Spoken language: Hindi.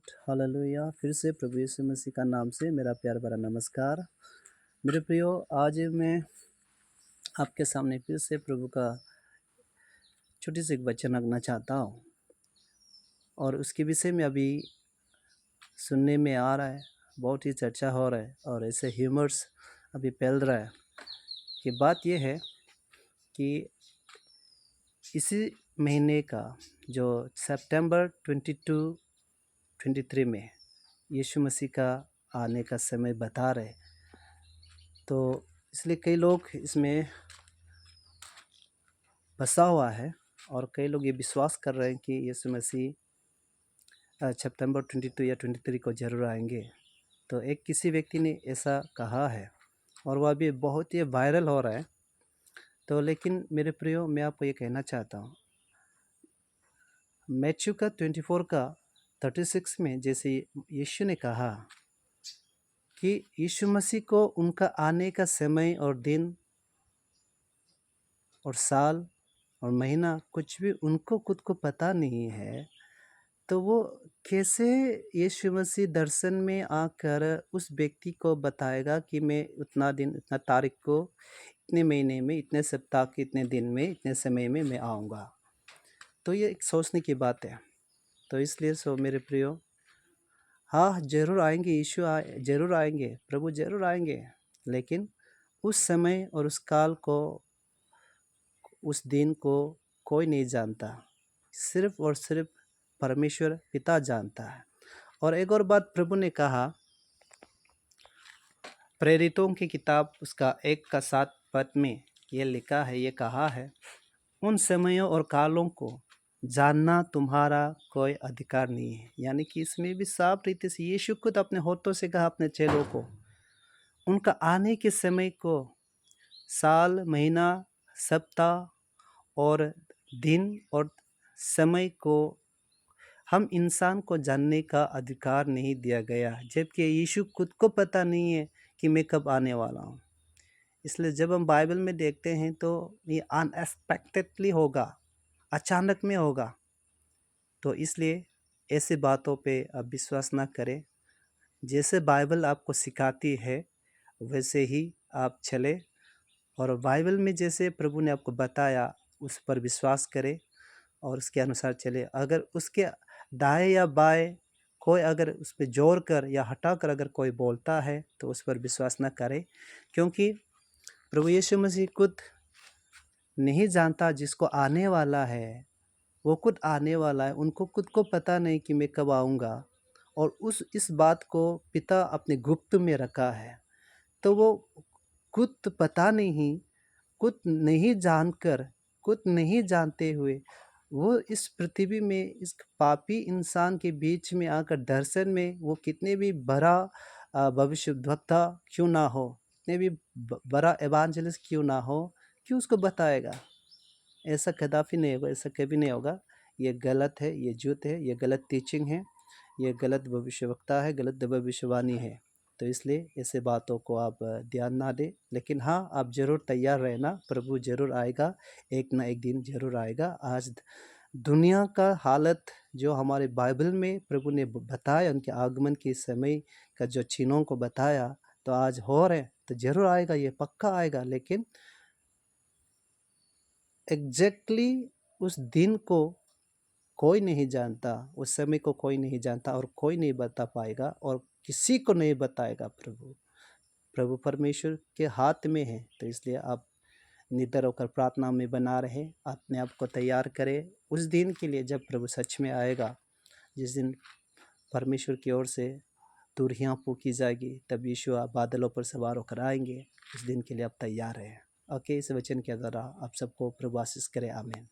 हालेलुया। फिर से प्रभु यीशु मसीह का नाम से मेरा प्यार भरा नमस्कार। मेरे प्रियो, आज मैं आपके सामने फिर से प्रभु का छोटी सी एक वचन रखना चाहता हूँ और उसके विषय में अभी सुनने में आ रहा है, बहुत ही चर्चा हो रहा है और ऐसे ह्यूमर्स अभी फैल रहा है कि बात यह है कि इसी महीने का जो सितंबर 22-23 में यीशु मसीह का आने का समय बता रहे, तो इसलिए कई लोग इसमें फंसा हुआ है और कई लोग ये विश्वास कर रहे हैं कि यीशु मसीह सितंबर 22 या 23 को ज़रूर आएंगे। तो एक किसी व्यक्ति ने ऐसा कहा है और वह भी बहुत ही वायरल हो रहा है। तो लेकिन मेरे प्रियो, मैं आपको ये कहना चाहता हूँ, मैथ्यू का 24 का 36 में जैसे यीशु ने कहा कि यीशु मसीह को उनका आने का समय और दिन और साल और महीना कुछ भी उनको खुद को पता नहीं है, तो वो कैसे यीशु मसीह दर्शन में आकर उस व्यक्ति को बताएगा कि मैं उतना दिन, इतना तारीख को, इतने महीने में, इतने सप्ताह के, इतने दिन में, इतने समय में मैं आऊँगा। तो ये एक सोचने की बात है। तो इसलिए मेरे प्रियो, हाँ ज़रूर आएंगे, यीशु ज़रूर आएंगे, प्रभु ज़रूर आएंगे, लेकिन उस समय और उस काल को, उस दिन को कोई नहीं जानता, सिर्फ और सिर्फ परमेश्वर पिता जानता है। और एक और बात प्रभु ने कहा, प्रेरितों की किताब उसका 1:7 में ये लिखा है, ये कहा है, उन समयों और कालों को जानना तुम्हारा कोई अधिकार नहीं है। यानी कि इसमें भी साफ रीति से यीशु खुद अपने होठों से कहा अपने चेलों को, उनका आने के समय को, साल, महीना, सप्ताह और दिन और समय को हम इंसान को जानने का अधिकार नहीं दिया गया, जबकि यीशु खुद को पता नहीं है कि मैं कब आने वाला हूँ। इसलिए जब हम बाइबल में देखते हैं तो ये अनएक्सपेक्टेडली होगा, अचानक में होगा। तो इसलिए ऐसी बातों पे आप विश्वास ना करें। जैसे बाइबल आपको सिखाती है वैसे ही आप चले और बाइबल में जैसे प्रभु ने आपको बताया उस पर विश्वास करें और उसके अनुसार चले। अगर उसके दाएं या बाएं कोई अगर उस पर जोर कर या हटा कर अगर कोई बोलता है तो उस पर विश्वास न करें, क्योंकि प्रभु यीशु मसीह खुद नहीं जानता जिसको आने वाला है, वो खुद आने वाला है, उनको खुद को पता नहीं कि मैं कब आऊँगा। और इस बात को पिता अपने गुप्त में रखा है, तो वो खुद पता नहीं, खुद नहीं जानकर, खुद नहीं जानते हुए वो इस पृथ्वी में इस पापी इंसान के बीच में आकर दर्शन में, वो कितने भी बड़ा भविष्यद्वक्ता क्यों ना हो, कितने भी बड़ा एवांजलिस्ट क्यों ना हो, क्यों उसको बताएगा? ऐसा कदापि नहीं होगा, ऐसा कभी नहीं होगा। ये गलत है, ये झूठ है, ये गलत टीचिंग है, ये गलत भविष्यवक्ता है, गलत भविष्यवाणी है। तो इसलिए ऐसे बातों को आप ध्यान ना दें, लेकिन हाँ, आप ज़रूर तैयार रहना, प्रभु ज़रूर आएगा, एक ना एक दिन ज़रूर आएगा। आज दुनिया का हालत जो हमारे बाइबल में प्रभु ने बताया, उनके आगमन के समय का जो चिन्हों को बताया, तो आज हो रहे, तो ज़रूर आएगा, ये पक्का आएगा। लेकिन एग्जैक्टली उस दिन को कोई नहीं जानता, उस समय को कोई नहीं जानता और कोई नहीं बता पाएगा और किसी को नहीं बताएगा। प्रभु परमेश्वर के हाथ में है। तो इसलिए आप निडर होकर प्रार्थना में बना रहे, अपने आप को तैयार करें उस दिन के लिए जब प्रभु सच में आएगा, जिस दिन परमेश्वर की ओर से तुरहियां फूंकी जाएगी, तब यीशु बादलों पर सवार होकर आएंगे। उस दिन के लिए आप तैयार रहें। ओके, इस वचन के द्वारा आप सबको प्रभु आशीष करे। आमीन।